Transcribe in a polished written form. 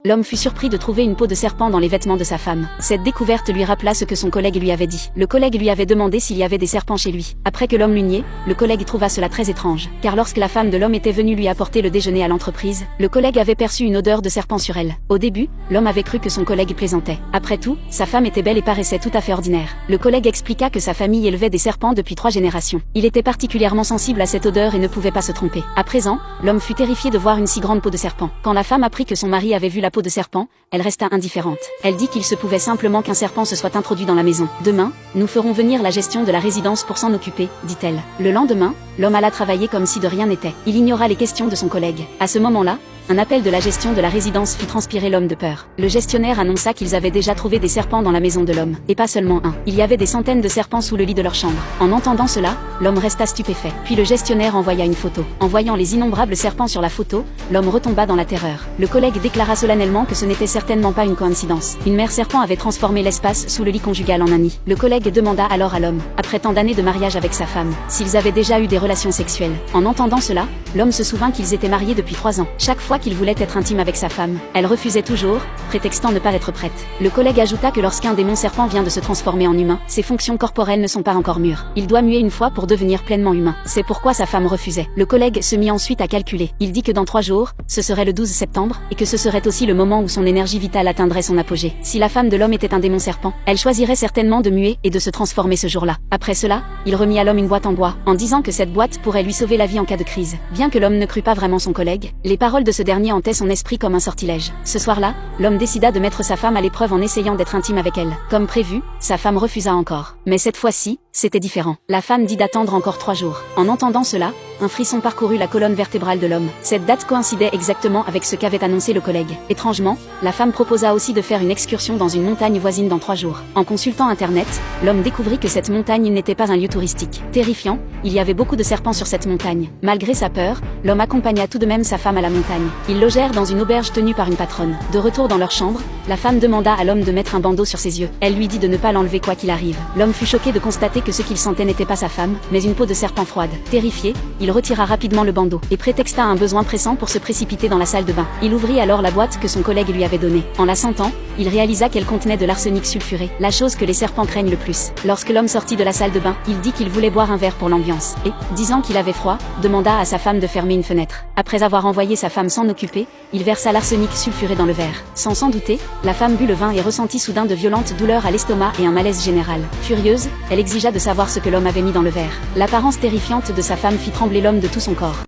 L'homme fut surpris de trouver une peau de serpent dans les vêtements de sa femme. Cette découverte lui rappela ce que son collègue lui avait dit. Le collègue lui avait demandé s'il y avait des serpents chez lui. Après que l'homme l'eut nié, le collègue trouva cela très étrange, car lorsque la femme de l'homme était venue lui apporter le déjeuner à l'entreprise, le collègue avait perçu une odeur de serpent sur elle. Au début, l'homme avait cru que son collègue plaisantait. Après tout, sa femme était belle et paraissait tout à fait ordinaire. Le collègue expliqua que sa famille élevait des serpents depuis 3 générations. Il était particulièrement sensible à cette odeur et ne pouvait pas se tromper. À présent, l'homme fut terrifié de voir une si grande peau de serpent. Quand la femme apprit que son mari avait vu la peau de serpent, elle resta indifférente. Elle dit qu'il se pouvait simplement qu'un serpent se soit introduit dans la maison. Demain, nous ferons venir la gestion de la résidence pour s'en occuper, dit-elle. Le lendemain, l'homme alla travailler comme si de rien n'était. Il ignora les questions de son collègue. À ce moment-là, un appel de la gestion de la résidence fit transpirer l'homme de peur. Le gestionnaire annonça qu'ils avaient déjà trouvé des serpents dans la maison de l'homme. Et pas seulement un. Il y avait des centaines de serpents sous le lit de leur chambre. En entendant cela, l'homme resta stupéfait. Puis le gestionnaire envoya une photo. En voyant les innombrables serpents sur la photo, l'homme retomba dans la terreur. Le collègue déclara solennellement que ce n'était certainement pas une coïncidence. Une mère serpent avait transformé l'espace sous le lit conjugal en un nid. Le collègue demanda alors à l'homme, après tant d'années de mariage avec sa femme, s'ils avaient déjà eu des relations sexuelles. En entendant cela, l'homme se souvint qu'ils étaient mariés depuis 3 ans. Chaque fois qu'il voulait être intime avec sa femme, elle refusait toujours, prétextant ne pas être prête. Le collègue ajouta que lorsqu'un démon serpent vient de se transformer en humain, ses fonctions corporelles ne sont pas encore mûres. Il doit muer une fois pour devenir pleinement humain. C'est pourquoi sa femme refusait. Le collègue se mit ensuite à calculer. Il dit que dans 3 jours, ce serait le 12 septembre, et que ce serait aussi le moment où son énergie vitale atteindrait son apogée. Si la femme de l'homme était un démon serpent, elle choisirait certainement de muer et de se transformer ce jour-là. Après cela, il remit à l'homme une boîte en bois, en disant que cette boîte pourrait lui sauver la vie en cas de crise. Bien que l'homme ne crût pas vraiment son collègue, les paroles de ce dernier hantaient son esprit comme un sortilège. Ce soir-là, l'homme décida de mettre sa femme à l'épreuve en essayant d'être intime avec elle. Comme prévu, sa femme refusa encore. Mais cette fois-ci, c'était différent. La femme dit d'attendre encore 3 jours. En entendant cela, un frisson parcourut la colonne vertébrale de l'homme. Cette date coïncidait exactement avec ce qu'avait annoncé le collègue. Étrangement, la femme proposa aussi de faire une excursion dans une montagne voisine dans 3 jours. En consultant Internet, l'homme découvrit que cette montagne n'était pas un lieu touristique. Terrifiant, il y avait beaucoup de serpents sur cette montagne. Malgré sa peur, l'homme accompagna tout de même sa femme à la montagne. Ils logèrent dans une auberge tenue par une patronne. De retour dans leur chambre, la femme demanda à l'homme de mettre un bandeau sur ses yeux. Elle lui dit de ne pas l'enlever quoi qu'il arrive. L'homme fut choqué de constater que ce qu'il sentait n'était pas sa femme, mais une peau de serpent froide. Terrifié, il retira rapidement le bandeau et prétexta un besoin pressant pour se précipiter dans la salle de bain. Il ouvrit alors la boîte que son collègue lui avait donnée. En la sentant, il réalisa qu'elle contenait de l'arsenic sulfuré, la chose que les serpents craignent le plus. Lorsque l'homme sortit de la salle de bain, il dit qu'il voulait boire un verre pour l'ambiance et, disant qu'il avait froid, demanda à sa femme de fermer une fenêtre. Après avoir envoyé sa femme s'en occuper, il versa l'arsenic sulfuré dans le verre. Sans s'en douter, la femme but le vin et ressentit soudain de violentes douleurs à l'estomac et un malaise général. Furieuse, elle exigea de savoir ce que l'homme avait mis dans le verre. L'apparence terrifiante de sa femme fit trembler l'homme de tout son corps.